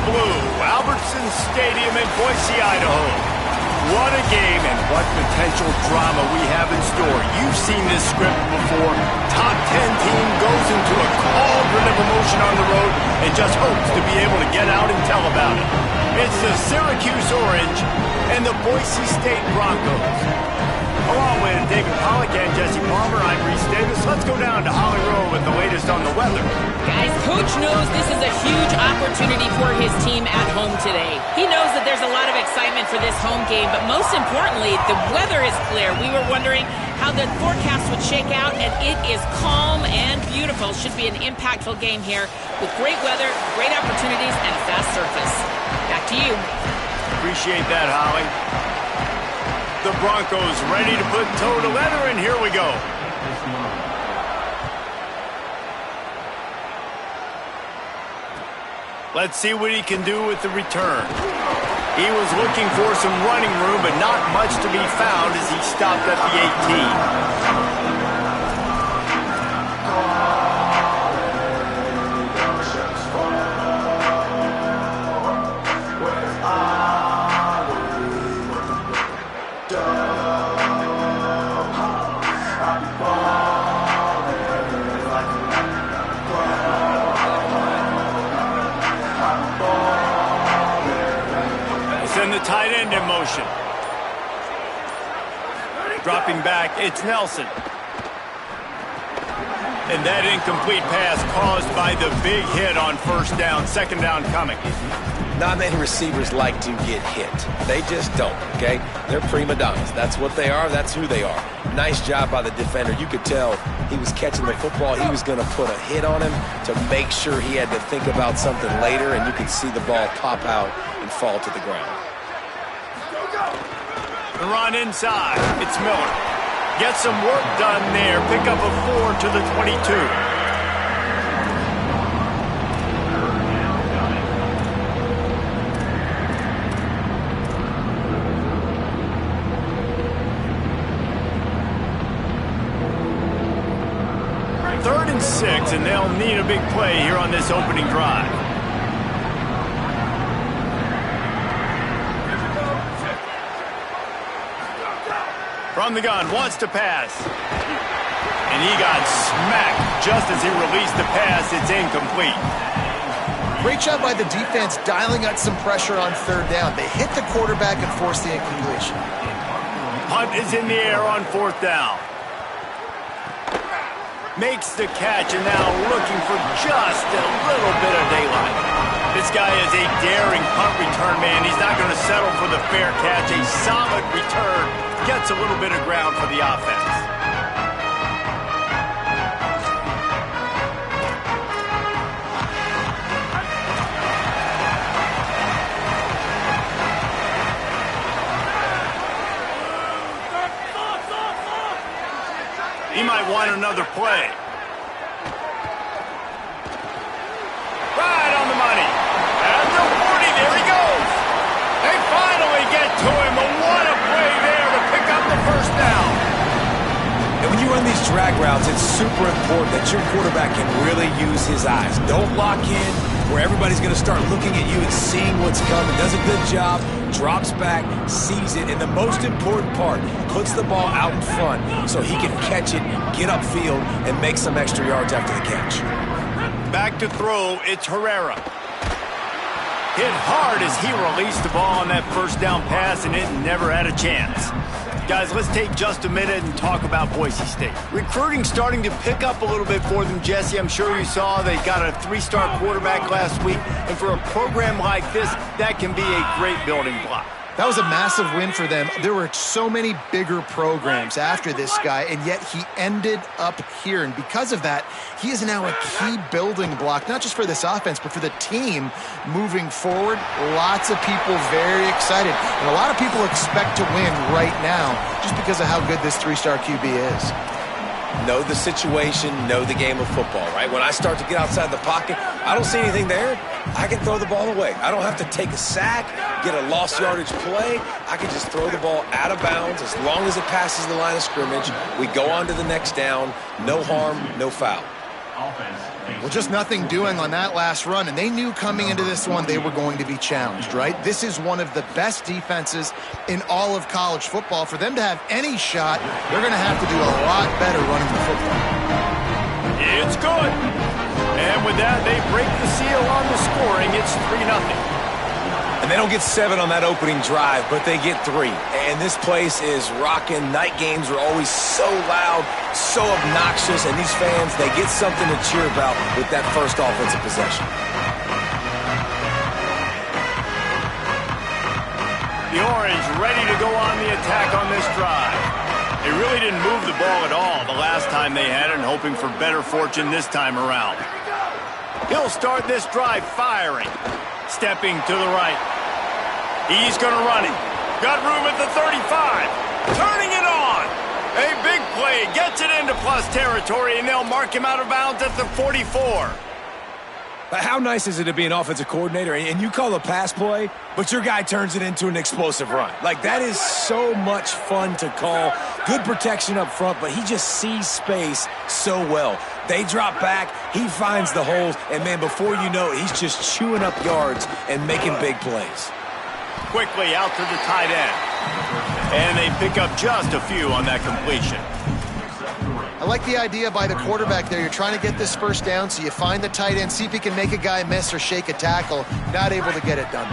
blue, Albertson Stadium in Boise, Idaho. What a game and what potential drama we have in store. You've seen this script before. Top 10 team goes into a cauldron of emotion on the road and just hopes to be able to get out and tell about it. It's the Syracuse Orange and the Boise State Broncos. Along with David Pollack and Jesse Palmer, I'm Reese Davis. Let's go down to Holly Rowe with the latest on the weather. Guys, Coach knows this is a huge opportunity for his team at home today. He knows that there's a lot of excitement for this home game, but most importantly, the weather is clear. We were wondering how the forecast would shake out, and it is calm and beautiful. Should be an impactful game here with great weather, great opportunities, and a fast surface. Back to you. Appreciate that, Holly. The Broncos ready to put toe to leather, and here we go. Let's see what he can do with the return. He was looking for some running room, but not much to be found as he stopped at the 18. Send the tight end in motion. Dropping back, it's Nelson. And that incomplete pass caused by the big hit on first down, second down coming. Not many receivers like to get hit. They just don't, okay? They're prima donnas. That's what they are. That's who they are. Nice job by the defender. You could tell he was catching the football. He was going to put a hit on him to make sure he had to think about something later, and you could see the ball pop out and fall to the ground. The run inside. It's Miller. Get some work done there. Pick up a 4 to the 22. Third and 6, and they'll need a big play here on this opening drive. From the gun, wants to pass. And he got smacked just as he released the pass. It's incomplete. Great job by the defense dialing out some pressure on third down. They hit the quarterback and forced the incompletion. Punt is in the air on fourth down. Makes the catch and now looking for just a little bit of daylight. This guy is a daring punt return man. He's not going to settle for the fair catch. A solid return gets a little bit of ground for the offense. He might want another play. Right on the money. At the 40, there he goes. They finally get to him. But what a play there to pick up the first down. And when you run these drag routes, it's super important that your quarterback can really use his eyes. Don't lock in where everybody's going to start looking at you and seeing what's coming. Does a good job, drops back, sees it, and the most important part, puts the ball out in front so he can catch it, get upfield, and make some extra yards after the catch. Back to throw, it's Herrera. Hit hard as he released the ball on that first down pass, and it never had a chance. Guys, let's take just a minute and talk about Boise State. Recruiting starting to pick up a little bit for them, Jesse. I'm sure you saw they got a 3-star quarterback last week. And for a program like this, that can be a great building block. That was a massive win for them. There were so many bigger programs after this guy, and yet he ended up here. And because of that, he is now a key building block, not just for this offense, but for the team moving forward. Lots of people very excited. And a lot of people expect to win right now just because of how good this 3-star QB is. Know the situation, know the game of football, right? When I start to get outside the pocket, I don't see anything there. I can throw the ball away. I don't have to take a sack, get a lost yardage play. I can just throw the ball out of bounds as long as it passes the line of scrimmage. We go on to the next down. No harm, no foul. Well, just nothing doing on that last run, and they knew coming into this one they were going to be challenged, right? This is one of the best defenses in all of college football. For them to have any shot, they're going to have to do a lot better running the football. It's good. And with that, they break the seal on the scoring. It's 3-0. And they don't get 7 on that opening drive, but they get 3. And this place is rocking. Night games are always so loud, so obnoxious, and these fans, they get something to cheer about with that first offensive possession. The Orange ready to go on the attack on this drive. They really didn't move the ball at all the last time they had it, and hoping for better fortune this time around. He'll start this drive firing. Stepping to the right. He's going to run it. Got room at the 35. Turning it on. A big play. Gets it into plus territory, and they'll mark him out of bounds at the 44. How nice is it to be an offensive coordinator and you call a pass play, but your guy turns it into an explosive run? Like, that is so much fun to call. Good protection up front, but he just sees space so well. They drop back, he finds the holes, and, man, before you know it, he's just chewing up yards and making big plays. Quickly out to the tight end. And they pick up just a few on that completion. I like the idea by the quarterback there. You're trying to get this first down, so you find the tight end, see if he can make a guy miss or shake a tackle. Not able to get it done.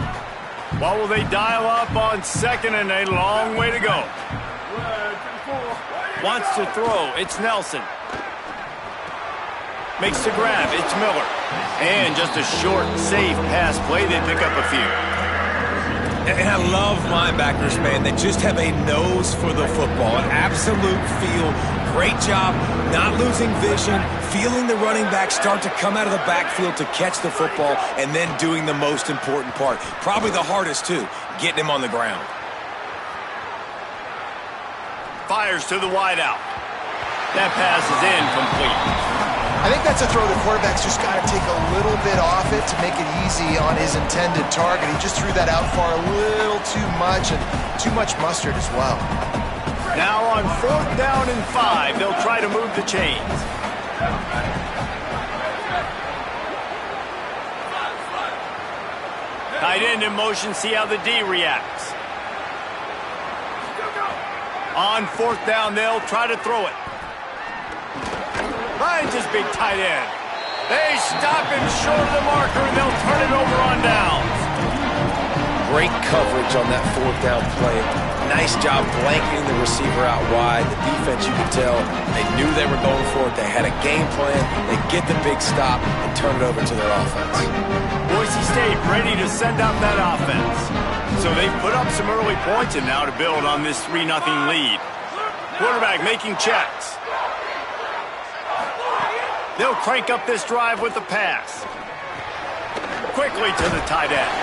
What will they dial up on second, and a long way to go? Wants to throw. It's Nelson. Makes the grab. It's Miller. And just a short, safe pass play. They pick up a few. And I love linebackers, man. They just have a nose for the football, an absolute feel. Great job not losing vision, feeling the running back start to come out of the backfield to catch the football, and then doing the most important part. Probably the hardest, too, getting him on the ground. Fires to the wideout. That pass is incomplete. I think that's a throw the quarterback's just got to take a little bit off it to make it easy on his intended target. He just threw that out far a little too much, and too much mustard as well. Now on 4th down and 5, they'll try to move the chains. Tight end in motion, see how the D reacts. On 4th down, they'll try to throw it. Finds his big tight end. They stop him short of the marker, and they'll turn it over on downs. Great coverage on that 4th down play. Nice job blanketing the receiver out wide. The defense, you could tell, they knew they were going for it. They had a game plan. They get the big stop and turn it over to their offense. Boise State ready to send out that offense. So they've put up some early points, and now to build on this 3-0 lead. Quarterback making checks. They'll crank up this drive with the pass. Quickly to the tight end.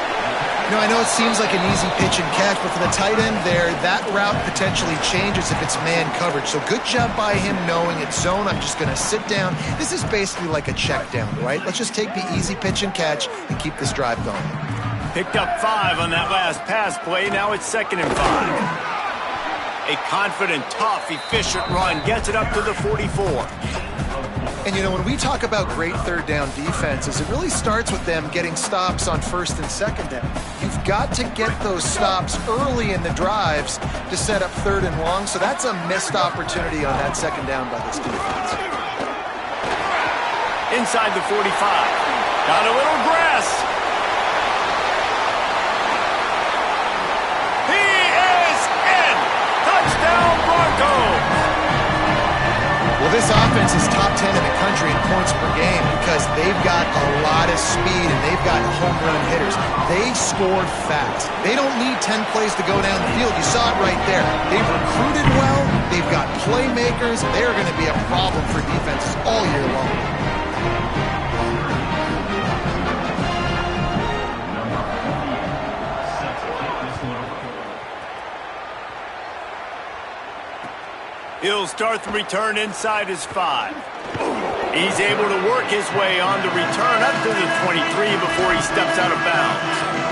You know, I know it seems like an easy pitch and catch, but for the tight end there, that route potentially changes if it's man coverage. So good job by him knowing it's zone. I'm just going to sit down. This is basically like a check down, right? Let's just take the easy pitch and catch and keep this drive going. Picked up 5 on that last pass play. Now it's 2nd and 5. A confident, tough, efficient run gets it up to the 44. And, you know, when we talk about great third down defenses, it really starts with them getting stops on 1st and 2nd down. You've got to get those stops early in the drives to set up 3rd and long, so that's a missed opportunity on that 2nd down by this defense. Inside the 45. Got a little grass. He is in. Touchdown Broncos. Well, this offense is top 10 in the country in points per game because they've got a lot of speed and they've got home run hitters. They scored fast. They don't need 10 plays to go down the field. You saw it right there. They've recruited well. They've got playmakers. They're going to be a problem for defenses all year long. He'll start the return inside his 5. He's able to work his way on the return up to the 23 before he steps out of bounds.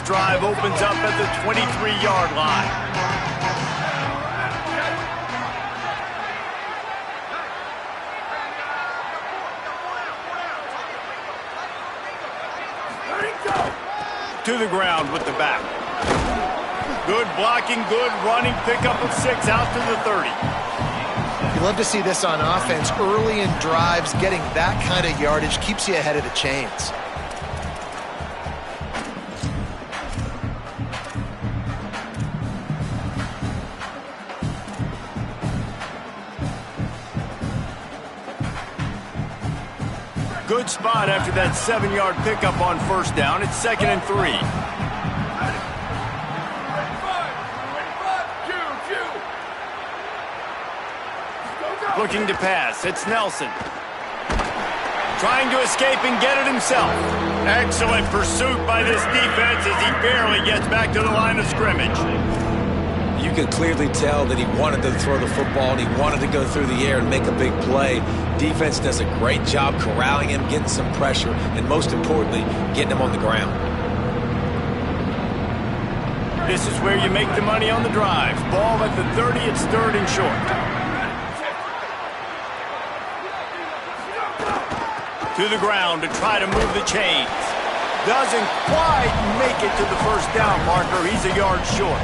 drive opens up at the 23-yard line. To the ground with the back. Good blocking, good running, pickup of 6 out to the 30. You love to see this on offense. Early in drives, getting that kind of yardage keeps you ahead of the chains. Good spot after that 7-yard pickup on first down. It's 2nd and 3. Looking to pass. It's Nelson. Trying to escape and get it himself. Excellent pursuit by this defense as he barely gets back to the line of scrimmage. You could clearly tell that he wanted to throw the football and he wanted to go through the air and make a big play. Defense does a great job corralling him, getting some pressure, and most importantly, getting him on the ground. This is where you make the money on the drives. Ball at the 30, it's 3rd and short. To the ground to try to move the chains. Doesn't quite make it to the first down marker. He's a yard short.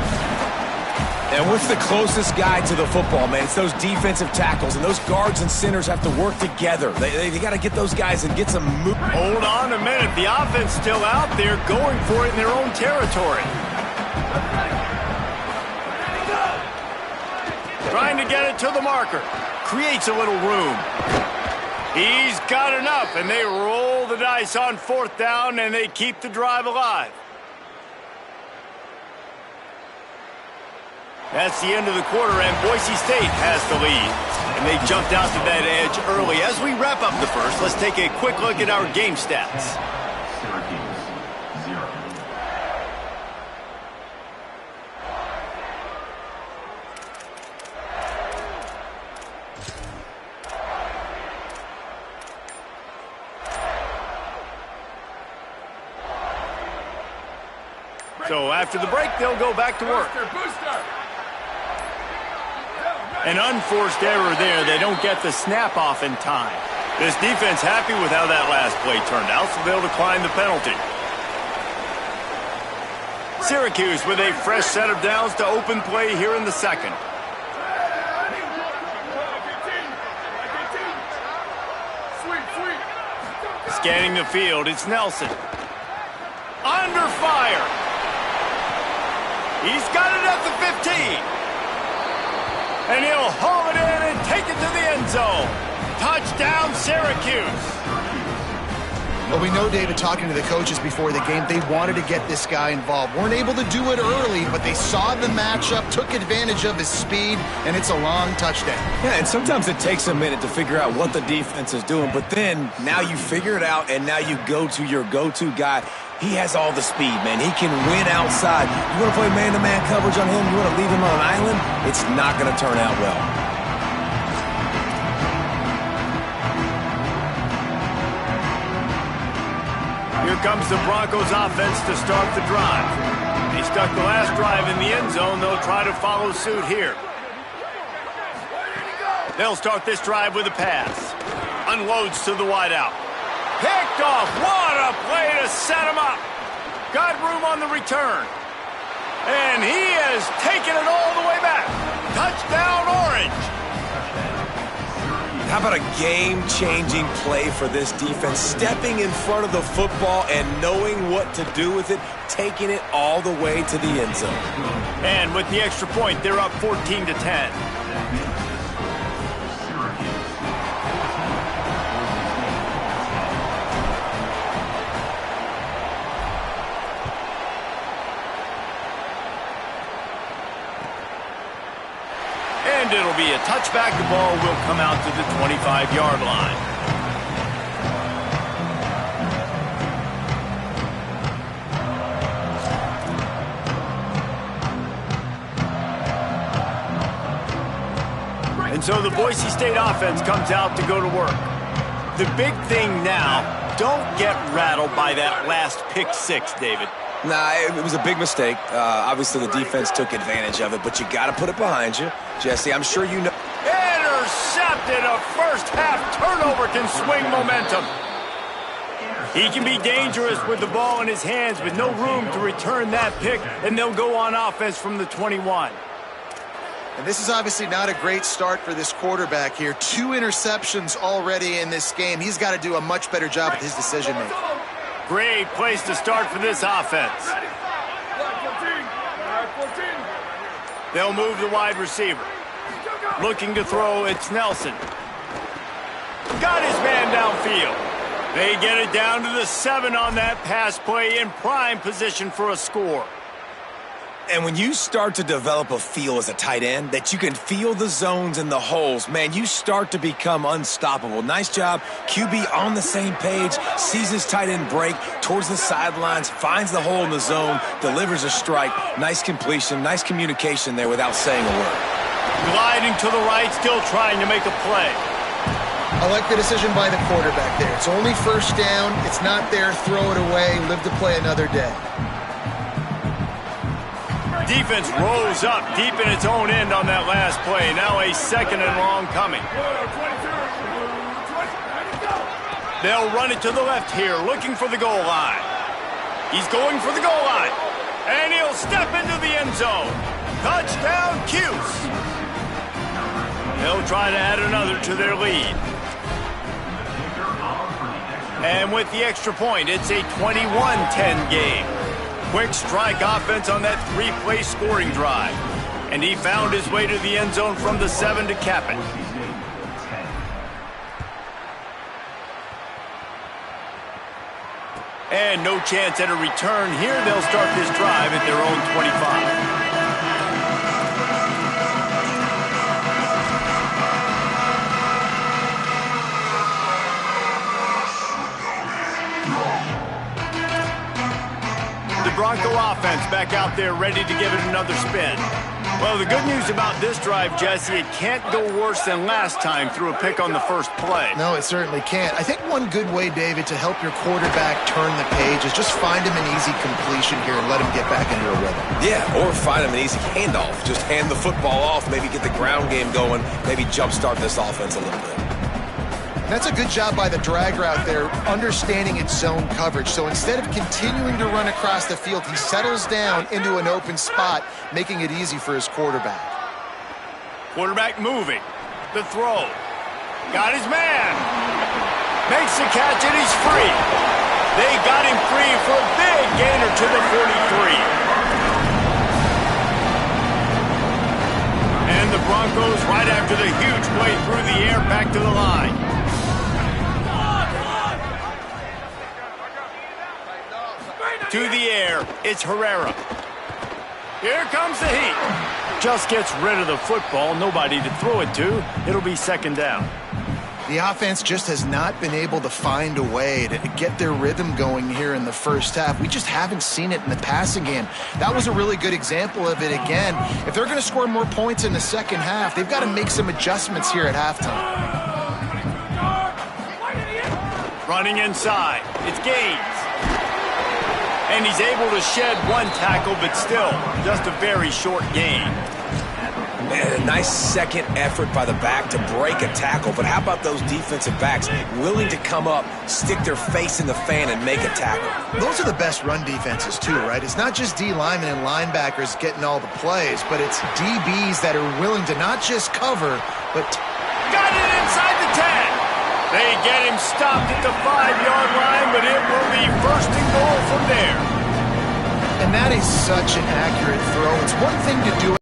And what's the closest guy to the football, man? It's those defensive tackles, and those guards and centers have to work together. They got to get those guys and get some move. Hold on a minute. The offense still out there going for it in their own territory. Trying to get it to the marker. Creates a little room. He's got enough, and they roll the dice on 4th down, and they keep the drive alive. That's the end of the quarter, and Boise State has the lead. And they jumped out to that edge early. As we wrap up the first, let's take a quick look at our game stats. Syracuse, 0. So after the break, they'll go back to work. An unforced error there. They don't get the snap off in time. This defense happy with how that last play turned out, so they'll decline the penalty. Syracuse with a fresh set of downs to open play here in the second. Scanning the field, it's Nelson. Under fire. He's got it at the 15. And he'll haul it in and take it to the end zone. Touchdown, Syracuse. Well, we know, David, talking to the coaches before the game, they wanted to get this guy involved. Weren't able to do it early, but they saw the matchup, took advantage of his speed, and it's a long touchdown. Yeah, and sometimes it takes a minute to figure out what the defense is doing, but then now you figure it out, and now you go to your go-to guy. He has all the speed, man. He can win outside. You want to play man-to-man coverage on him? You want to leave him on an island? It's not going to turn out well. Here comes the Broncos offense to start the drive. They stuck the last drive in the end zone. They'll try to follow suit here. They'll start this drive with a pass. Unloads to the wideout. Picked off. What a play to set him up. Got room on the return. And he has taken it all the way back. Touchdown, Orange. How about a game-changing play for this defense? Stepping in front of the football and knowing what to do with it, taking it all the way to the end zone. And with the extra point, they're up 14-10. And it'll be a touchback. The ball will come out to the 25-yard line. And so the Boise State offense comes out to go to work. The big thing now, don't get rattled by that last pick six, David. Nah, it was a big mistake. Obviously, the defense took advantage of it, but you got to put it behind you. Jesse, I'm sure you know. Intercepted. A first-half turnover can swing momentum. He can be dangerous with the ball in his hands, with no room to return that pick, and they'll go on offense from the 21. And this is obviously not a great start for this quarterback here. 2 interceptions already in this game. He's got to do a much better job with his decision-making. Great place to start for this offense. They'll move the wide receiver. Looking to throw, it's Nelson. Got his man downfield. They get it down to the 7 on that pass play, in prime position for a score. And when you start to develop a feel as a tight end, that you can feel the zones and the holes, man, you start to become unstoppable. Nice job. QB on the same page, sees his tight end break towards the sidelines, finds the hole in the zone, delivers a strike. Nice completion, nice communication there without saying a word. Gliding to the right, still trying to make a play. I like the decision by the quarterback there. It's only first down. It's not there. Throw it away. Live to play another day. Defense rolls up deep in its own end on that last play. Now a 2nd and long coming. They'll run it to the left here, looking for the goal line. He's going for the goal line. And he'll step into the end zone. Touchdown, Cuse. They'll try to add another to their lead. And with the extra point, it's a 21-10 game. Quick strike offense on that 3-play scoring drive. And he found his way to the end zone from the 7 to cap it. And no chance at a return here. They'll start this drive at their own 25. Bronco offense back out there ready to give it another spin. Well, the good news about this drive, Jesse, it can't go worse than last time through a pick on the first play. No, it certainly can't. I think one good way, David, to help your quarterback turn the page is just find him an easy completion here and let him get back into a rhythm. Yeah, or find him an easy handoff. Just hand the football off, maybe get the ground game going, maybe jumpstart this offense a little bit. That's a good job by the drag route there, understanding its zone coverage. So instead of continuing to run across the field, he settles down into an open spot, making it easy for his quarterback. Quarterback moving. The throw. Got his man. Makes the catch, and he's free. They got him free for a big gainer to the 43. And the Broncos, right after the huge play through the air, back to the line. To the air, it's Herrera. Here comes the heat. Just gets rid of the football, nobody to throw it to. It'll be 2nd down. The offense just has not been able to find a way to get their rhythm going here in the first half. We just haven't seen it in the passing game. That was a really good example of it again. If they're going to score more points in the second half, they've got to make some adjustments here at halftime. Running inside, it's Gaines. And he's able to shed one tackle, but still, just a very short gain. Man, a nice second effort by the back to break a tackle. But how about those defensive backs willing to come up, stick their face in the fan, and make a tackle? Those are the best run defenses, too, right? It's not just D linemen and linebackers getting all the plays, but it's DBs that are willing to not just cover, but... Got it inside the 10. They get him stopped at the 5-yard line, but it will be 1st and goal from there. And that is such an accurate throw. It's one thing to do it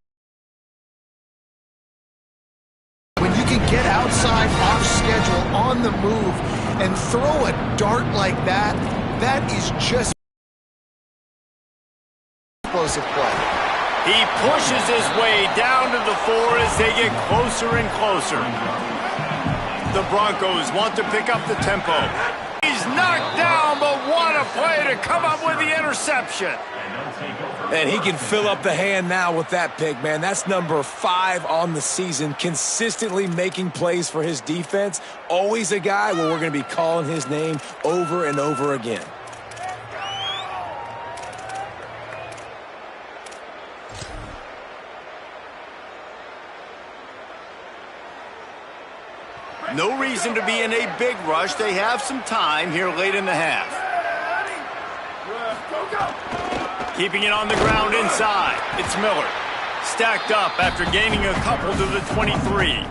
when you can get outside, off schedule, on the move, and throw a dart like that. That is just explosive play. He pushes his way down to the 4 as they get closer and closer. The Broncos want to pick up the tempo. He's knocked down, but what a play to come up with the interception. And he can fill up the hand now with that pick, man. That's number 5 on the season, consistently making plays for his defense. Always a guy where we're going to be calling his name over and over again. No reason to be in a big rush. They have some time here late in the half. Keeping it on the ground inside. It's Miller. Stacked up after gaining a couple to the 23.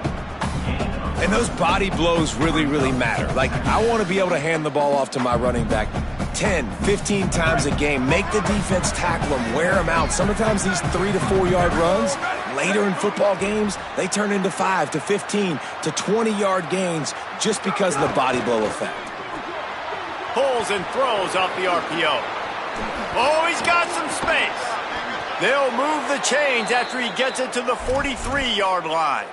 And those body blows really, really matter. Like, I want to be able to hand the ball off to my running back 10, 15 times a game. Make the defense tackle them, wear them out. Sometimes these 3 to 4 yard runs, later in football games, they turn into 5 to 15 to 20 yard gains just because of the body blow effect. Pulls and throws off the RPO. Oh, he's got some space. They'll move the chains after he gets it to the 43-yard line.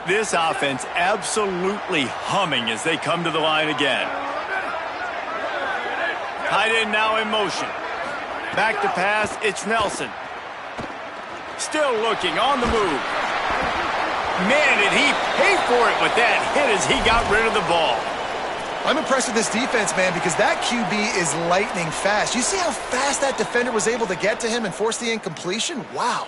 This offense absolutely humming as they come to the line again. Tight end now in motion. Back to pass, it's Nelson. Still looking, on the move. Man, did he pay for it with that hit as he got rid of the ball. I'm impressed with this defense, man, because that QB is lightning fast. You see how fast that defender was able to get to him and force the incompletion? Wow.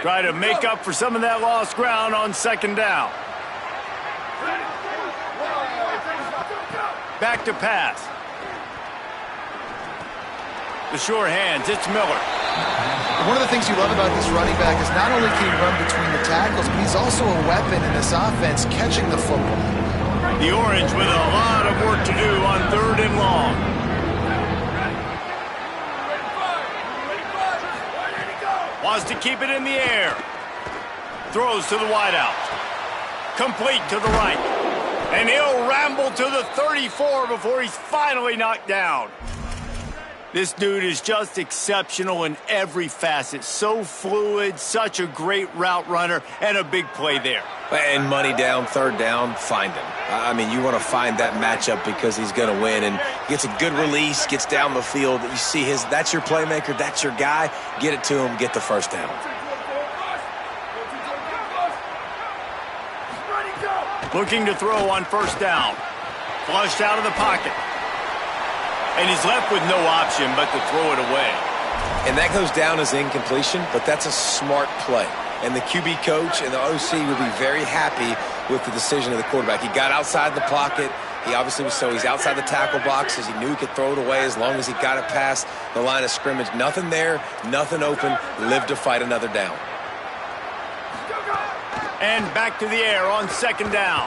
Try to make up for some of that lost ground on second down. Back to pass. The sure hands, it's Miller. One of the things you love about this running back is not only can he run between the tackles, but he's also a weapon in this offense catching the football. The Orange with a lot of work to do on 3rd and long. Wants to keep it in the air. Throws to the wideout. Complete to the right. And he'll ramble to the 34 before he's finally knocked down. This dude is just exceptional in every facet. So fluid, such a great route runner, and a big play there. And money down, 3rd down, find him. I mean, you want to find that matchup because he's going to win. And gets a good release, gets down the field. You see that's your playmaker, that's your guy. Get it to him, get the 1st down. Looking to throw on 1st down. Flushed out of the pocket. And he's left with no option but to throw it away. And that goes down as incompletion, but that's a smart play. And the QB coach and the OC would be very happy with the decision of the quarterback. He got outside the pocket. He obviously was he's outside the tackle boxes. He knew he could throw it away as long as he got it past the line of scrimmage. Nothing there, nothing open. Live to fight another down. And back to the air on 2nd down.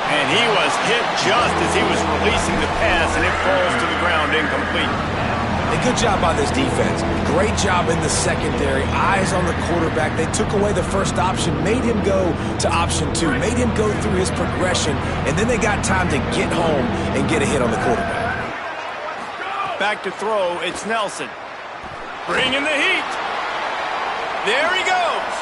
And he was hit just as he was releasing the pass, and it falls to the ground incomplete. A good job by this defense. Great job in the secondary. Eyes on the quarterback. They took away the 1st option, made him go to option 2, made him go through his progression, and then they got time to get home and get a hit on the quarterback. Back to throw, it's Nelson. Bringing the heat. There he goes.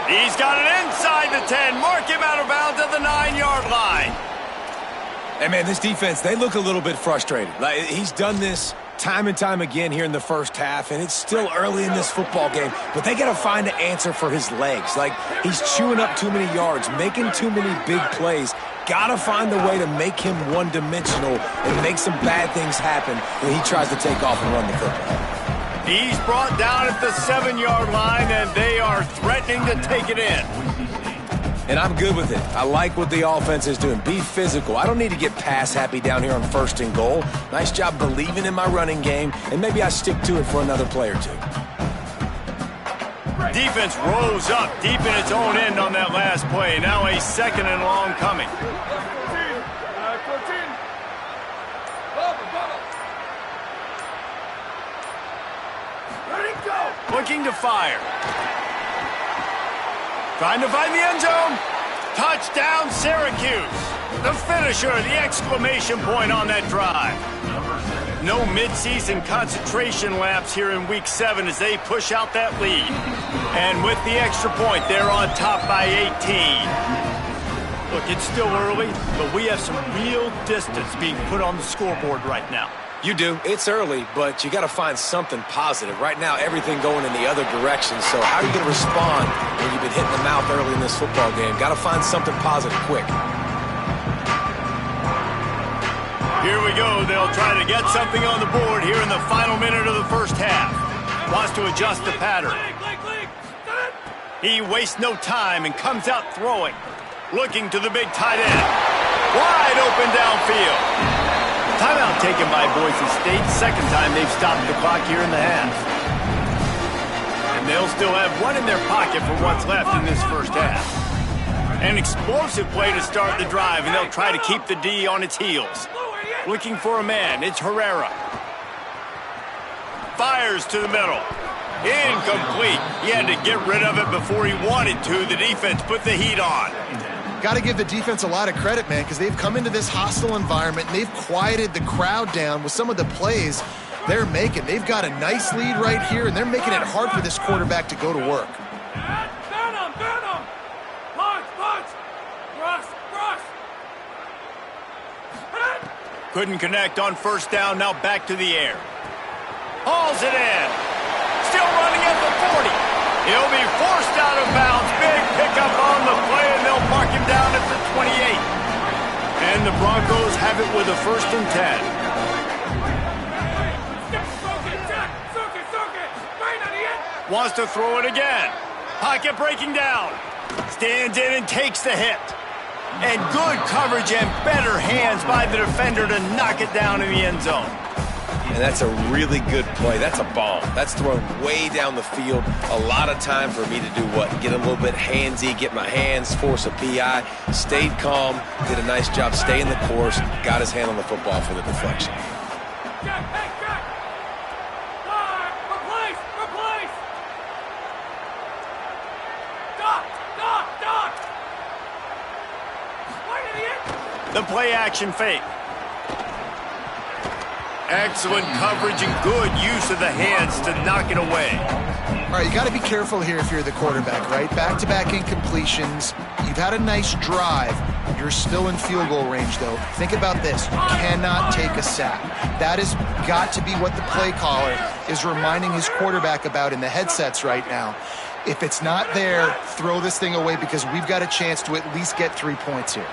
He's got it inside the 10. Mark him out of bounds at the 9-yard line. And, man, this defense, they look a little bit frustrated. Like, he's done this time and time again here in the 1st half, and it's still early in this football game, but they got to find an answer for his legs. Like, he's chewing up too many yards, making too many big plays. Got to find a way to make him one-dimensional and make some bad things happen when he tries to take off and run the football. He's brought down at the 7-yard line, and they are threatening to take it in. And I'm good with it. I like what the offense is doing. Be physical. I don't need to get pass happy down here on 1st and goal. Nice job believing in my running game, and maybe I stick to it for another play or two. Defense rose up deep in its own end on that last play. Now a 2nd and long coming. Looking to fire. Trying to find the end zone. Touchdown, Syracuse. The finisher, the exclamation point on that drive. No midseason concentration laps here in Week 7 as they push out that lead. And with the extra point, they're on top by 18. Look, it's still early, but we have some real distance being put on the scoreboard right now. You do. It's early, but you got to find something positive. Right now, everything going in the other direction. So how are you going to respond when you've been hit in the mouth early in this football game? Got to find something positive quick. Here we go. They'll try to get something on the board here in the final minute of the first half. Wants to adjust the pattern. He wastes no time and comes out throwing. Looking to the big tight end. Wide open downfield. Timeout taken by Boise State. Second time they've stopped the clock here in the half. And they'll still have one in their pocket for what's left in this first half. An explosive play to start the drive, and they'll try to keep the D on its heels. Looking for a man. It's Herrera. Fires to the middle. Incomplete. He had to get rid of it before he wanted to. The defense put the heat on. Got to give the defense a lot of credit, man, because they've come into this hostile environment, and they've quieted the crowd down with some of the plays they're making. They've got a nice lead right here, and they're making it hard for this quarterback to go to work. Couldn't connect on first down, now back to the air. Hauls it in. Still running at the 40. He'll be forced out of bounds. Big pickup on the play, and they'll mark him down at the 28. And the Broncos have it with a 1st and 10. Wants to throw it again. Pocket breaking down. Stands in and takes the hit. And good coverage and better hands by the defender to knock it down in the end zone. And that's a really good play. That's a bomb. That's thrown way down the field. A lot of time for me to do what? Get a little bit handsy, get my hands, force a PI. Stayed calm, did a nice job staying the course, got his hand on the football for the deflection. The play action fake. Excellent coverage and good use of the hands to knock it away. All right, you got to be careful here if you're the quarterback, right? Back-to-back incompletions. You've had a nice drive. You're still in field goal range, though. Think about this. You cannot take a sack. That has got to be what the play caller is reminding his quarterback about in the headsets right now. If it's not there, throw this thing away because we've got a chance to at least get 3 points here.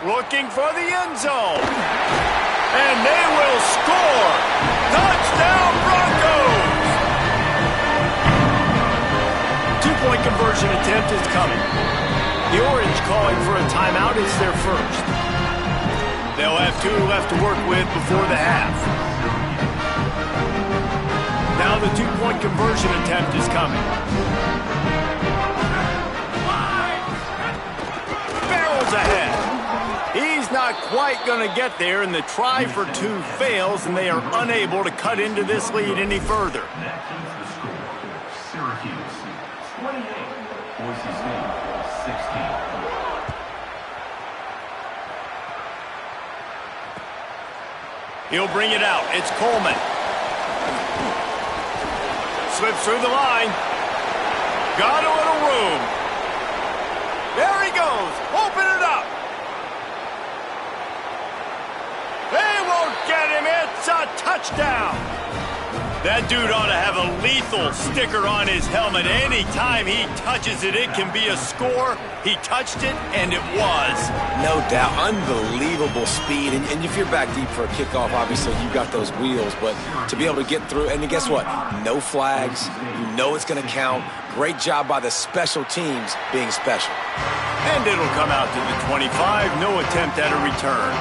Looking for the end zone. And they will score. Touchdown Broncos! 2-point conversion attempt is coming. The Orange calling for a timeout. It's their first. They'll have 2 left to work with before the half. Now the 2-point conversion attempt is coming. Barrels ahead. He's not quite going to get there, and the try for 2 fails, and they are unable to cut into this lead any further. Syracuse 28, Boise State 16. He'll bring it out. It's Coleman. Slips through the line. Got a little room. There he goes. Open it up. They won't get him. It's a touchdown. That dude ought to have a lethal sticker on his helmet. Anytime he touches it, it can be a score. He touched it, and it was. No doubt. Unbelievable speed. And if you're back deep for a kickoff, obviously you got those wheels. But to be able to get through, and guess what? No flags. You know it's going to count. Great job by the special teams being special. And it'll come out to the 25. No attempt at a return.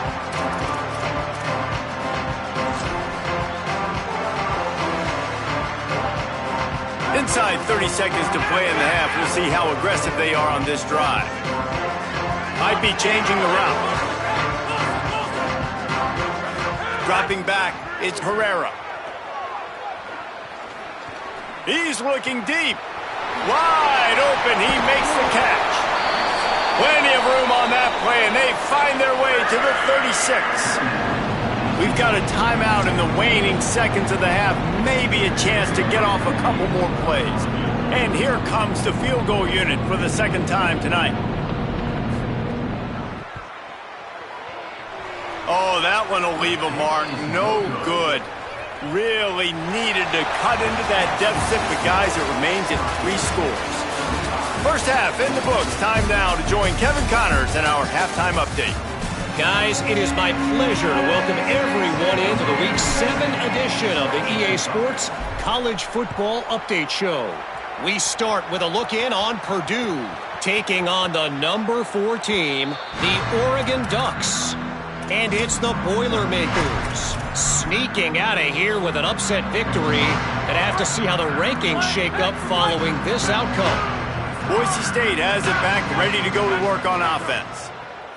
Inside 30 seconds to play in the half. We'll see how aggressive they are on this drive. Might be changing the route. Dropping back, it's Herrera. He's looking deep. Wide open, he makes the catch. Plenty of room on that play, and they find their way to the 36. We've got a timeout in the waning seconds of the half. Maybe a chance to get off a couple more plays. And here comes the field goal unit for the second time tonight. Oh, that one will leave a mark. No good. Really needed to cut into that deficit, but guys, it remains at 3 scores. First half in the books. Time now to join Kevin Connors in our halftime update. Guys, it is my pleasure to welcome everyone into the Week 7 edition of the EA Sports College Football Update Show. We start with a look in on Purdue, taking on the number 4 team, the Oregon Ducks. And it's the Boilermakers sneaking out of here with an upset victory. And have to see how the rankings shake up following this outcome. Boise State has it back, ready to go to work on offense.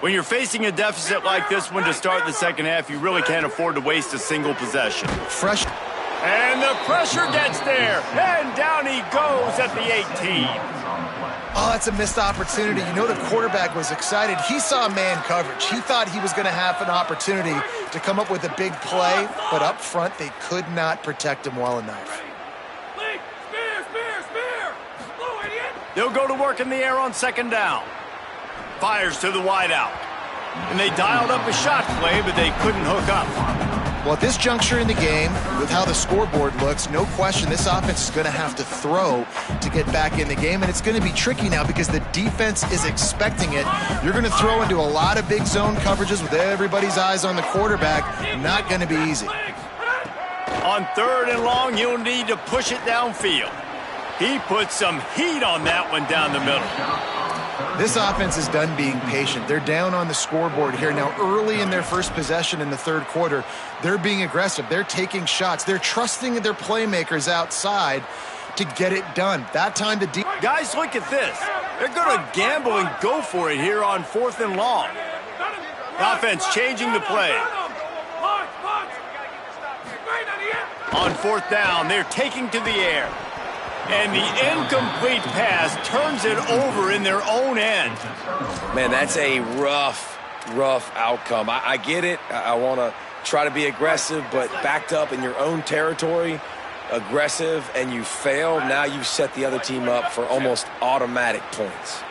When you're facing a deficit like this one to start the second half, you really can't afford to waste a single possession. And the pressure gets there, and down he goes at the 18. Oh, that's a missed opportunity. You know the quarterback was excited. He saw man coverage. He thought he was going to have an opportunity to come up with a big play, but up front they could not protect him well enough. They'll go to work in the air on second down. Fires to the wideout. And they dialed up a shot play, but they couldn't hook up. Well, at this juncture in the game, with how the scoreboard looks, no question this offense is going to have to throw to get back in the game, and it's going to be tricky now because the defense is expecting it. You're going to throw into a lot of big zone coverages with everybody's eyes on the quarterback. Not going to be easy. On third and long, you'll need to push it downfield. He put some heat on that one down the middle. This offense is done being patient. They're down on the scoreboard here. Now, early in their first possession in the third quarter, they're being aggressive. They're taking shots. They're trusting their playmakers outside to get it done. That time to deep. Guys, look at this. They're going to gamble and go for it here on fourth and long. The offense changing the play. On fourth down, they're taking to the air. And the incomplete pass turns it over in their own end. Man, that's a rough outcome. I get it. I want to try to be aggressive, but backed up in your own territory, aggressive, and you fail. Now you've set the other team up for almost automatic points.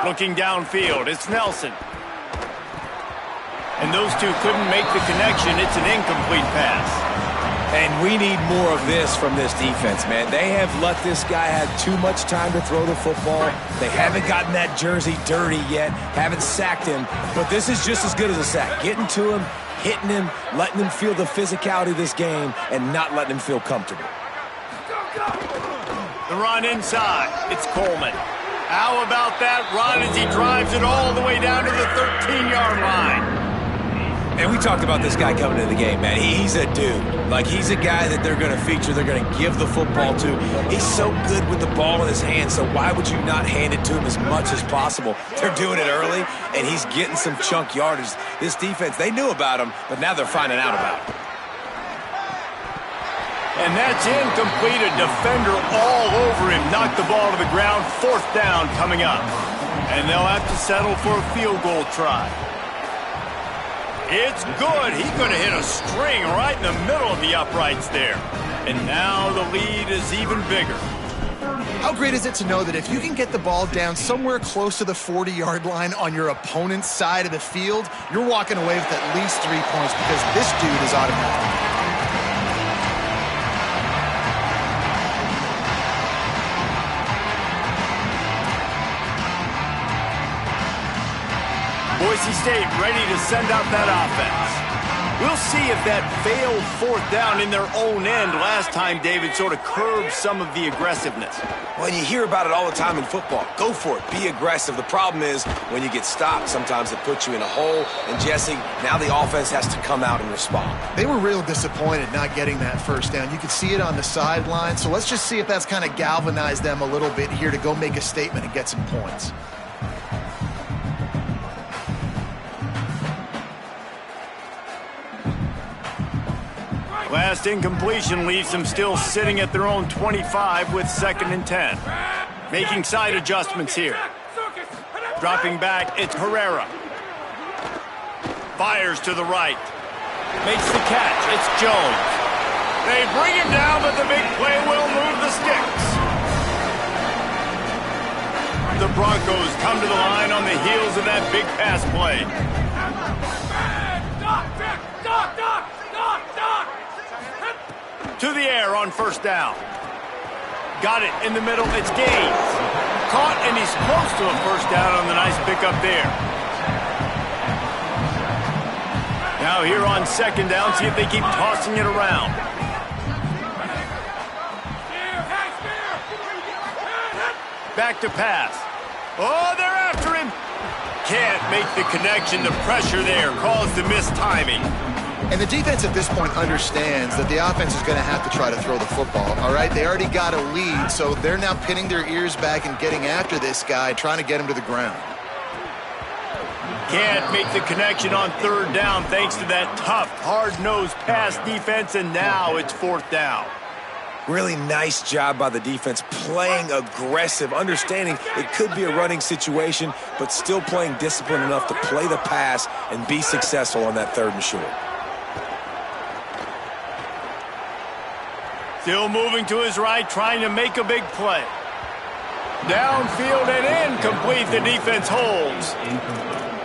Looking downfield, it's Nelson. And those two couldn't make the connection. It's an incomplete pass. And we need more of this from this defense, man. They have let this guy have too much time to throw the football. They haven't gotten that jersey dirty yet, haven't sacked him. But this is just as good as a sack. Getting to him, hitting him, letting him feel the physicality of this game, and not letting him feel comfortable. The run inside. It's Coleman. How about that run as he drives it all the way down to the 13-yard line? And we talked about this guy coming into the game, man. He's a dude. Like, he's a guy that they're going to feature, they're going to give the football to. He's so good with the ball in his hand, so why would you not hand it to him as much as possible? They're doing it early, and he's getting some chunk yardage. This defense, they knew about him, but now they're finding out about him. And that's incomplete. A defender all over him. Knocked the ball to the ground. Fourth down coming up. And they'll have to settle for a field goal try. It's good. He's going to hit a string right in the middle of the uprights there. And now the lead is even bigger. How great is it to know that if you can get the ball down somewhere close to the 40-yard line on your opponent's side of the field, you're walking away with at least 3 points because this dude is automatic. Boise State ready to send out that offense. We'll see if that failed fourth down in their own end last time, David, sort of curbed some of the aggressiveness. Well, you hear about it all the time in football. Go for it. Be aggressive. The problem is when you get stopped, sometimes it puts you in a hole. And, Jesse, now the offense has to come out and respond. They were real disappointed not getting that first down. You could see it on the sideline. So let's just see if that's kind of galvanized them a little bit here to go make a statement and get some points. Last incompletion leaves them still sitting at their own 25 with 2nd and 10. Making side adjustments here. Dropping back, it's Herrera. Fires to the right. Makes the catch, it's Jones. They bring him down, but the big play will move the sticks. the Broncos come to the line on the heels of that big pass play. To the air on first down. Got it in the middle. It's gained. Caught, and he's close to a first down on the nice pickup there. Now here on second down, see if they keep tossing it around. Back to pass. Oh, they're after him. Can't make the connection. The pressure there caused the missed timing. And the defense at this point understands that the offense is going to have to try to throw the football, all right? They already got a lead, so they're now pinning their ears back and getting after this guy, trying to get him to the ground. Can't make the connection on third down thanks to that tough, hard-nosed pass defense, and now it's fourth down. Really nice job by the defense, playing aggressive, understanding it could be a running situation, but still playing disciplined enough to play the pass and be successful on that third and short. Still moving to his right, trying to make a big play. Downfield and incomplete. The defense holds.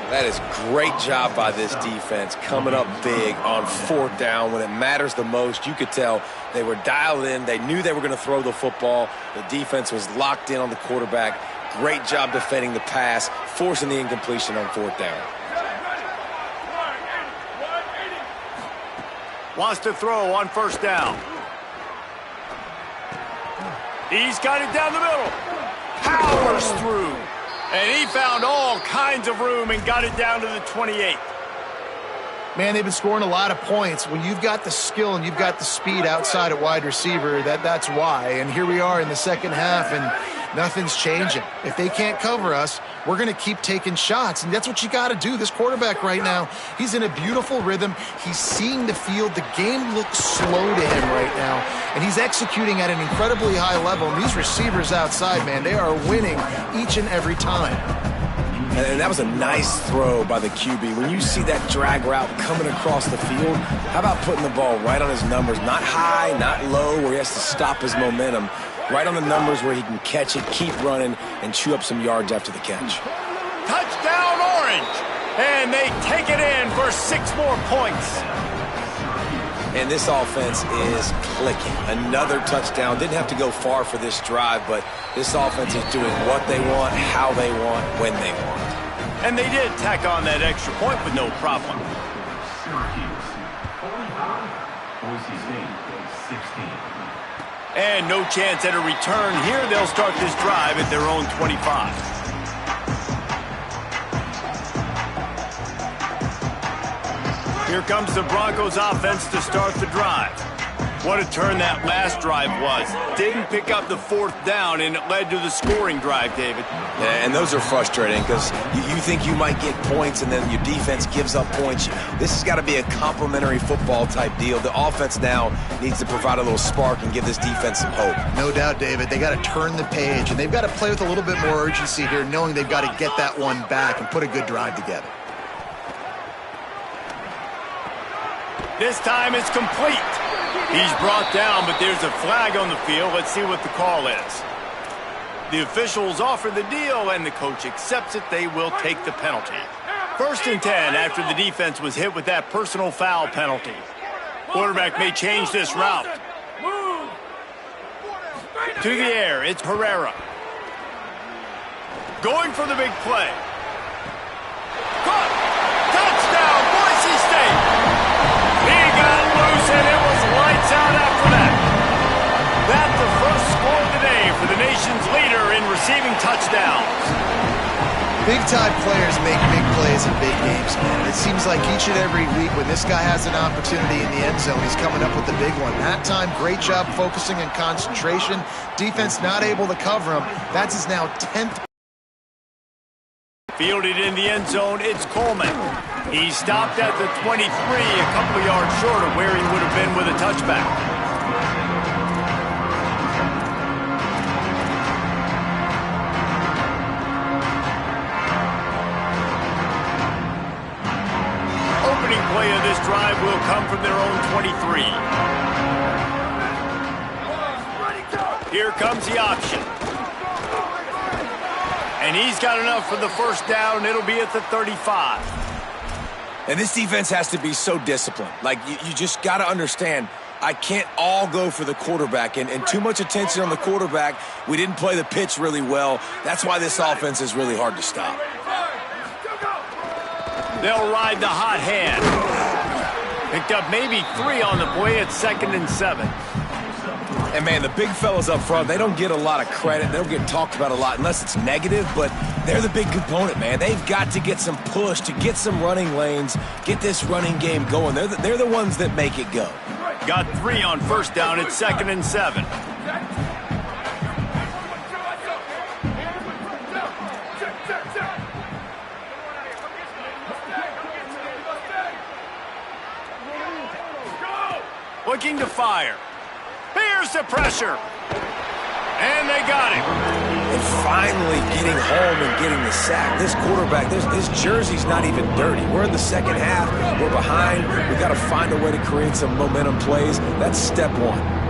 That is great job by this defense, coming up big on fourth down when it matters the most. You could tell they were dialed in. They knew they were going to throw the football. The defense was locked in on the quarterback. Great job defending the pass, forcing the incompletion on fourth down. Wants to throw on first down. He's got it down the middle. Powers through. And he found all kinds of room and got it down to the 28. Man, they've been scoring a lot of points. When you've got the skill and you've got the speed outside at wide receiver, that's why. And here we are in the second half, and nothing's changing. If they can't cover us, we're going to keep taking shots, and that's what you got to do. This quarterback right now, he's in a beautiful rhythm. He's seeing the field. The game looks slow to him right now, and he's executing at an incredibly high level. And these receivers outside, man, they are winning each and every time. And that was a nice throw by the QB. When you see that drag route coming across the field, how about putting the ball right on his numbers? Not high, not low, where he has to stop his momentum. Right on the numbers where he can catch it, keep running, and chew up some yards after the catch. Touchdown, Orange! And they take it in for 6 more points. And this offense is clicking. Another touchdown. Didn't have to go far for this drive, but this offense is doing what they want, how they want, when they want. And they did tack on that extra point with no problem. Boise State, 16. And no chance at a return here. They'll start this drive at their own 25. Here comes the Broncos offense to start the drive. What a turn that last drive was. Didn't pick up the fourth down, and it led to the scoring drive, David. Yeah, and those are frustrating because you think you might get points, and then your defense gives up points. This has got to be a complementary football type deal. The offense now needs to provide a little spark and give this defense some hope. No doubt, David. They got to turn the page, and they've got to play with a little bit more urgency here, knowing they've got to get that one back and put a good drive together. This time it's complete. He's brought down, but there's a flag on the field. Let's see what the call is. The officials offer the deal, and the coach accepts it. They will take the penalty. 1st and 10 after the defense was hit with that personal foul penalty. Quarterback may change this route. To the air, it's Herrera. Going for the big play. Caught! Touchdown, Boise State! He got loose, and it was lights out after that. That's the first score of the day for the nation's leader in receiving touchdowns. Big-time players make big plays in big games, man. It seems like each and every week when this guy has an opportunity in the end zone, he's coming up with the big one. That time, great job focusing and concentration. Defense not able to cover him. That's his now 10th. Fielded in the end zone, it's Coleman. He stopped at the 23, a couple of yards short of where he would have been with a touchback. Opening play of this drive will come from their own 23. Here comes the option. And And he's got enough for the first down. It'll be at the 35. And this defense has to be so disciplined. Like, you just got to understand, I can't all go for the quarterback. And too much attention on the quarterback. We didn't play the pitch really well. That's why this offense is really hard to stop. They'll ride the hot hand. Picked up maybe 3 on the play at 2nd and 7. And, man, the big fellas up front, they don't get a lot of credit. They don't get talked about a lot unless it's negative, but they're the big component, man. They've got to get some push, to get some running lanes, get this running game going. They're the ones that make it go. Got 3 on first down at 2nd and 7. Looking to fire. Here's the pressure. And they got him. And finally getting home and getting the sack. This quarterback, his jersey's not even dirty. We're in the second half. We're behind. We've got to find a way to create some momentum plays. That's step 1.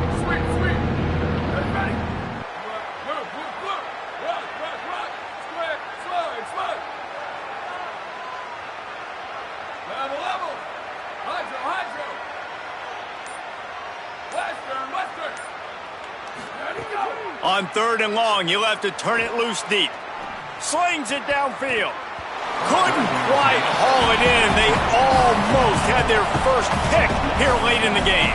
On 3rd and long, you'll have to turn it loose deep. Slings it downfield. Couldn't quite haul it in. They almost had their first pick here late in the game.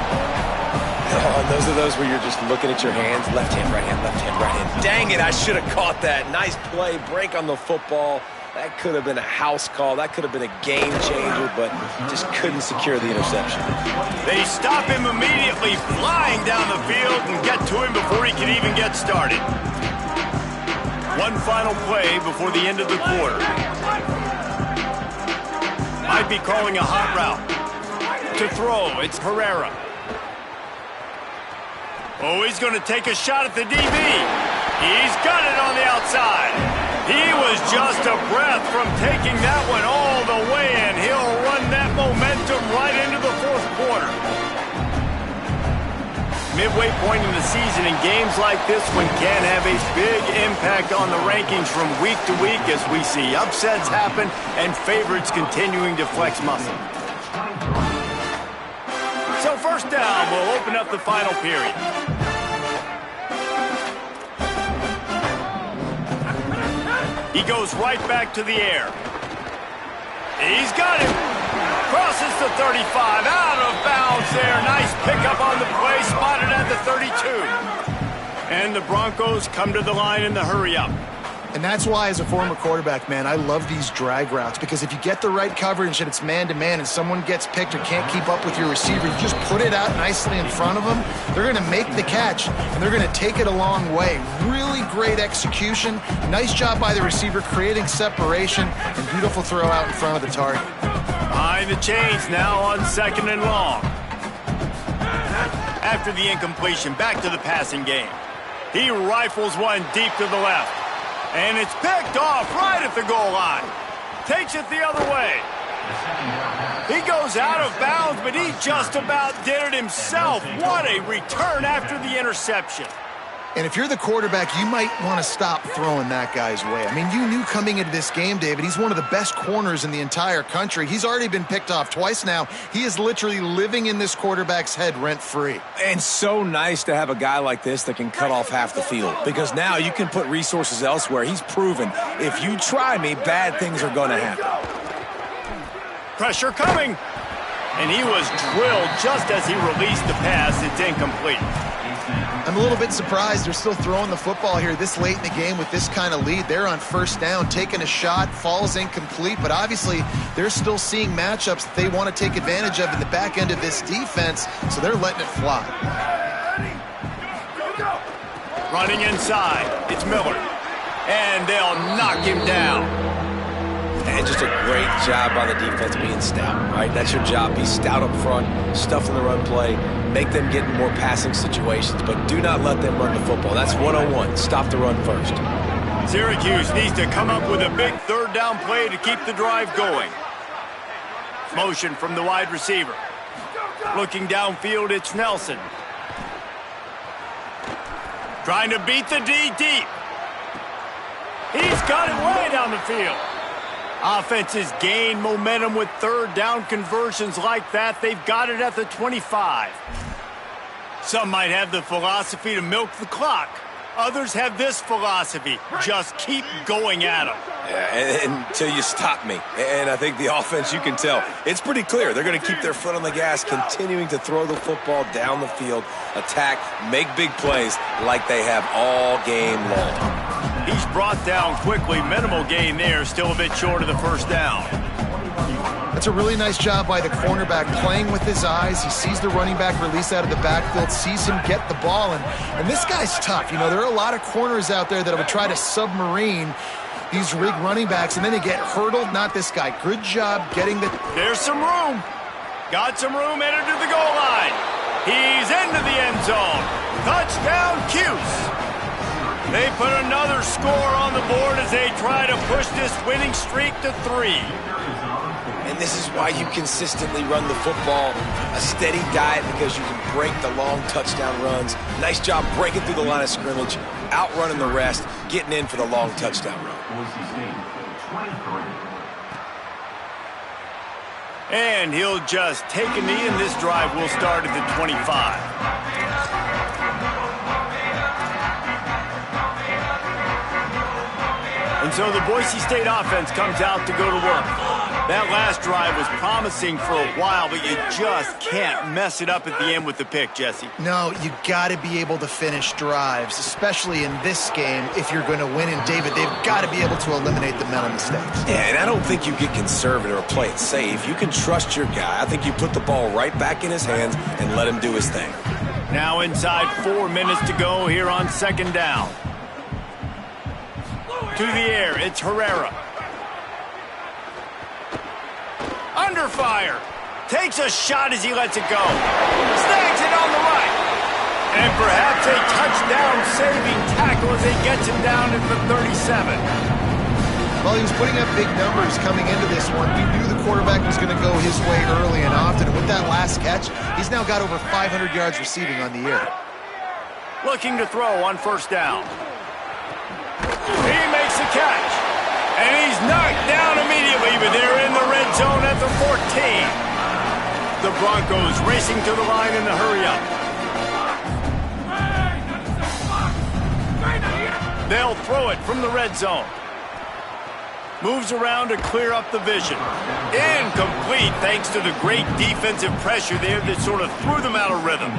Oh, and those are those where you're just looking at your hands. Left hand, right hand, left hand, right hand. Dang it, I should have caught that. Nice play, break on the football. That could have been a house call. That could have been a game changer, but just couldn't secure the interception. They stop him immediately, flying down the field and get to him before he can even get started. One final play before the end of the quarter. Might be calling a hot route. To throw, it's Herrera. Oh, he's going to take a shot at the DB. He's got it on the outside. He was just a breath from taking that one all the way, and he'll run that momentum right into the 4th quarter. Midway point in the season, and games like this one can have a big impact on the rankings from week to week as we see upsets happen and favorites continuing to flex muscle. So first down will open up the final period. He goes right back to the air. He's got him. Crosses the 35. Out of bounds there. Nice pickup on the play. Spotted at the 32. And the Broncos come to the line in the hurry-up. And that's why, as a former quarterback, man, I love these drag routes, because if you get the right coverage and it's man-to-man and someone gets picked or can't keep up with your receiver, you just put it out nicely in front of them. They're going to make the catch, and they're going to take it a long way. Really great execution. Nice job by the receiver creating separation, and beautiful throw out in front of the target. Behind the chains now on 2nd and long. After the incompletion, back to the passing game. He rifles one deep to the left. And it's picked off right at the goal line. Takes it the other way. He goes out of bounds, but he just about did it himself. What a return after the interception. And if you're the quarterback, you might want to stop throwing that guy's way. I mean, you knew coming into this game, David, he's one of the best corners in the entire country. He's already been picked off twice now. He is literally living in this quarterback's head rent-free. And so nice to have a guy like this that can cut off half the field, because now you can put resources elsewhere. He's proven if you try me, bad things are going to happen. Pressure coming. And he was drilled just as he released the pass. It's incomplete. I'm a little bit surprised they're still throwing the football here this late in the game with this kind of lead. They're on first down, taking a shot, falls incomplete, but obviously they're still seeing matchups that they want to take advantage of in the back end of this defense, so they're letting it fly. Running inside, it's Miller, and they'll knock him down. And just a great job by the defense being stout, right? That's your job. Be stout up front, stuff in the run play, make them get in more passing situations, but do not let them run the football. That's 101. Stop the run first. Syracuse needs to come up with a big third down play to keep the drive going. Motion from the wide receiver. Looking downfield, it's Nelson. Trying to beat the D deep. He's got it way down the field. Offenses gain momentum with third down conversions like that. They've got it at the 25. Some might have the philosophy to milk the clock. Others have this philosophy: just keep going at them. Yeah, until you stop me. And I think the offense, you can tell, it's pretty clear. They're going to keep their foot on the gas, continuing to throw the football down the field, attack, make big plays like they have all game long. He's brought down quickly. Minimal gain there, still a bit short of the first down. That's a really nice job by the cornerback, playing with his eyes. He sees the running back release out of the backfield, sees him get the ball, and this guy's tough. You know, there are a lot of corners out there that would try to submarine these rig running backs, and then they get hurdled. Not this guy. Good job getting the... There's some room. Got some room, entered to the goal line. He's into the end zone. Touchdown, Cuse. They put another score on the board as they try to push this winning streak to 3. And this is why you consistently run the football, a steady diet, because you can break the long touchdown runs. Nice job breaking through the line of scrimmage, outrunning the rest, getting in for the long touchdown run. And he'll just take a knee, and this drive will start at the 25. And so the Boise State offense comes out to go to work. That last drive was promising for a while, but you just can't mess it up at the end with the pick, Jesse. No, you got to be able to finish drives, especially in this game. If you're going to win, and David, they've got to be able to eliminate the mental mistakes. Yeah, and I don't think you get conservative or play it safe. You can trust your guy. I think you put the ball right back in his hands and let him do his thing. Now inside 4 minutes to go here on second down. To the air, it's Herrera. Under fire. Takes a shot as he lets it go. Snags it on the right. And perhaps a touchdown-saving tackle as he gets him down at the 37. Well, he was putting up big numbers coming into this one. We knew the quarterback was going to go his way early and often. And with that last catch, he's now got over 500 yards receiving on the year. Looking to throw on first down. He makes the catch. And he's knocked down immediately, but they're in the red zone at the 14. The Broncos racing to the line in a hurry up. They'll throw it from the red zone. Moves around to clear up the vision. Incomplete thanks to the great defensive pressure there that sort of threw them out of rhythm.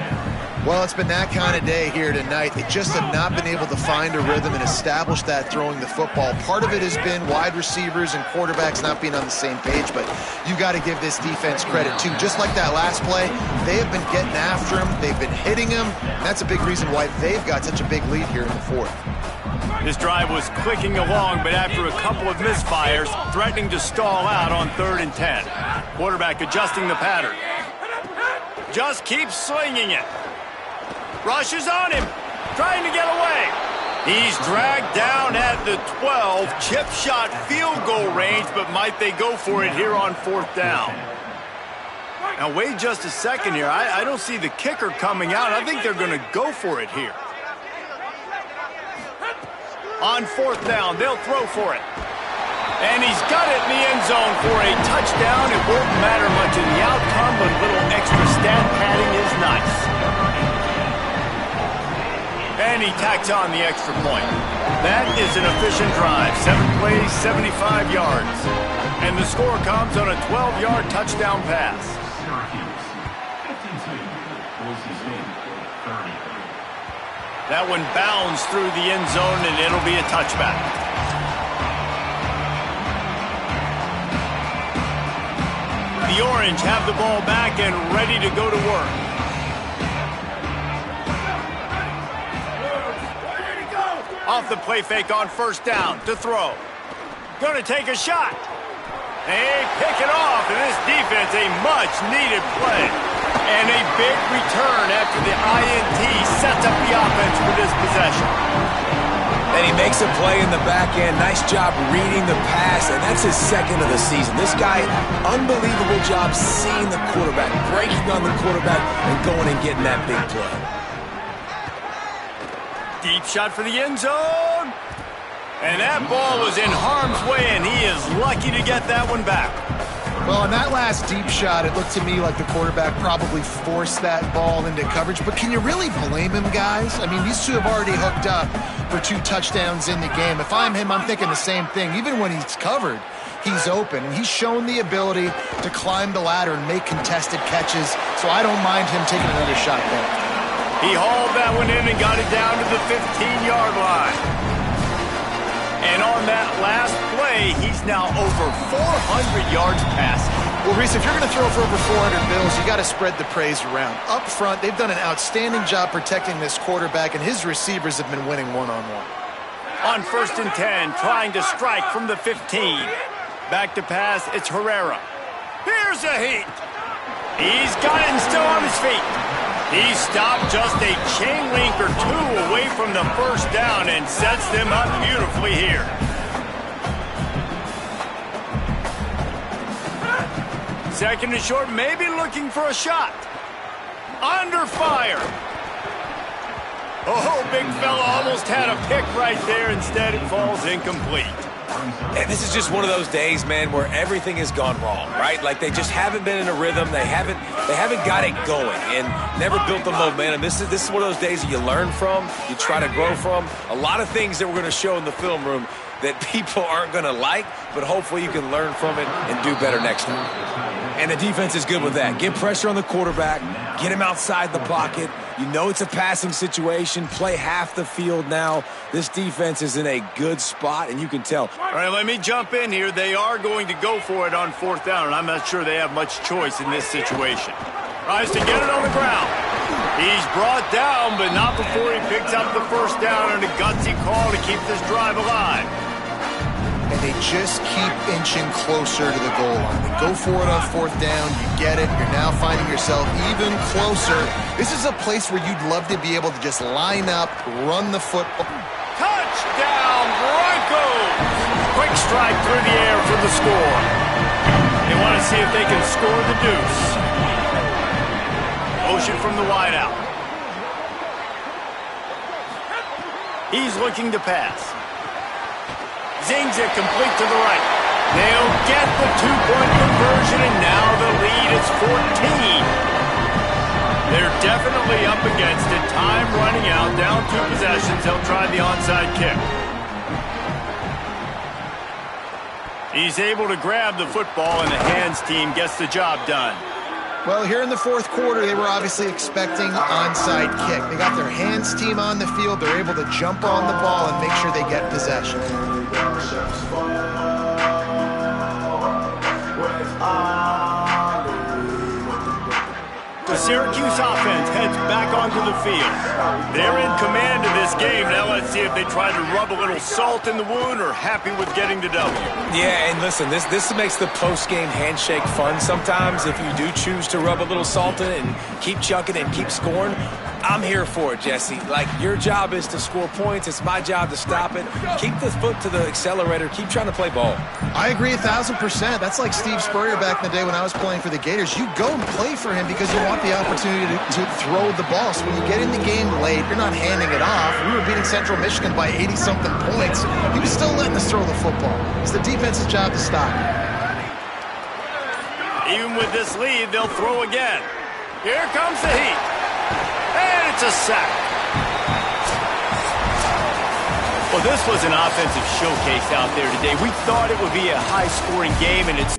Well, it's been that kind of day here tonight. They just have not been able to find a rhythm and establish that throwing the football. Part of it has been wide receivers and quarterbacks not being on the same page, but you got to give this defense credit too. Just like that last play, they have been getting after him. They've been hitting him. That's a big reason why they've got such a big lead here in the fourth. This drive was clicking along, but after a couple of misfires, threatening to stall out on 3rd and 10. Quarterback adjusting the pattern. Just keeps slinging it. Rushes on him, trying to get away. He's dragged down at the 12, chip shot field goal range, but might they go for it here on 4th down? Now wait just a second here. I don't see the kicker coming out. I think they're going to go for it here. On 4th down, they'll throw for it. And he's got it in the end zone for a touchdown. It won't matter much in the outcome, but a little extra stat padding is nice. And he tacks on the extra point. That is an efficient drive. 7 plays, 75 yards. And the score comes on a 12-yard touchdown pass. That one bounds through the end zone, and it'll be a touchback. The Orange have the ball back and ready to go to work. Off the play fake on first down to throw. Going to take a shot. They pick it off, and this defense, a much-needed play. And a big return after the INT sets up the offense for this possession. And he makes a play in the back end. Nice job reading the pass, and that's his 2nd of the season. This guy, unbelievable job seeing the quarterback, breaking on the quarterback, and going and getting that big play. Deep shot for the end zone. And that ball was in harm's way, and he is lucky to get that one back. Well, on that last deep shot, it looked to me like the quarterback probably forced that ball into coverage. But can you really blame him, guys? I mean, these two have already hooked up for 2 touchdowns in the game. If I'm him, I'm thinking the same thing. Even when he's covered, he's open. And he's shown the ability to climb the ladder and make contested catches. So I don't mind him taking another shot there. He hauled that one in and got it down to the 15-yard line. And on that last play, he's now over 400 yards passing. Well, Reese, if you're going to throw for over 400 bills, you got to spread the praise around. Up front, they've done an outstanding job protecting this quarterback, and his receivers have been winning one-on-one. On 1st and 10, trying to strike from the 15. Back to pass, it's Herrera. Here's a heat. He's got it and still on his feet. He stopped just a chain link or 2 away from the first down and sets them up beautifully here. Second and short, maybe looking for a shot. Under fire. Oh, big fella almost had a pick right there. Instead, it falls incomplete. And this is just one of those days, man, where everything has gone wrong, right? Like they just haven't been in a rhythm. They haven't got it going and never built the momentum. This is one of those days that you learn from, you try to grow from. A lot of things that we're going to show in the film room that people aren't going to like, but hopefully you can learn from it and do better next time. And the defense is good with that. Get pressure on the quarterback, get him outside the pocket. You know it's a passing situation. Play half the field now. This defense is in a good spot, and you can tell. All right, let me jump in here. They are going to go for it on 4th down, and I'm not sure they have much choice in this situation. Tries to get it on the ground. He's brought down, but not before he picks up the first down and a gutsy call to keep this drive alive. And they just keep inching closer to the goal line. They go for it on 4th down. You get it. You're now finding yourself even closer. This is a place where you'd love to be able to just line up, run the football. Touchdown, Broncos! Quick strike through the air for the score. They want to see if they can score the deuce. Motion from the wideout. He's looking to pass. Zings it complete to the right. They'll get the 2-point conversion, and now the lead is 14. They're definitely up against it. Time running out, down 2 possessions. They'll try the onside kick. He's able to grab the football, and the hands team gets the job done. Well, here in the 4th quarter, they were obviously expecting onside kick. They got their hands team on the field. They're able to jump on the ball and make sure they get possession. The Syracuse offense heads back onto the field. They're in command of this game. Now let's see if they try to rub a little salt in the wound or happy with getting the W. Yeah, and listen, this makes the post-game handshake fun sometimes. If you do choose to rub a little salt in it and keep chucking and keep scoring, I'm here for it, Jesse. Like, your job is to score points. It's my job to stop it. Keep the foot to the accelerator. Keep trying to play ball. I agree 1,000%. That's like Steve Spurrier back in the day when I was playing for the Gators. You go and play for him because you want the opportunity to throw the ball. So when you get in the game late, you're not handing it off. We were beating Central Michigan by 80-something points. He was still letting us throw the football. It's the defense's job to stop. Even with this lead, they'll throw again. Here comes the heat. And it's a sack. Well, this was an offensive showcase out there today. We thought it would be a high-scoring game, and it's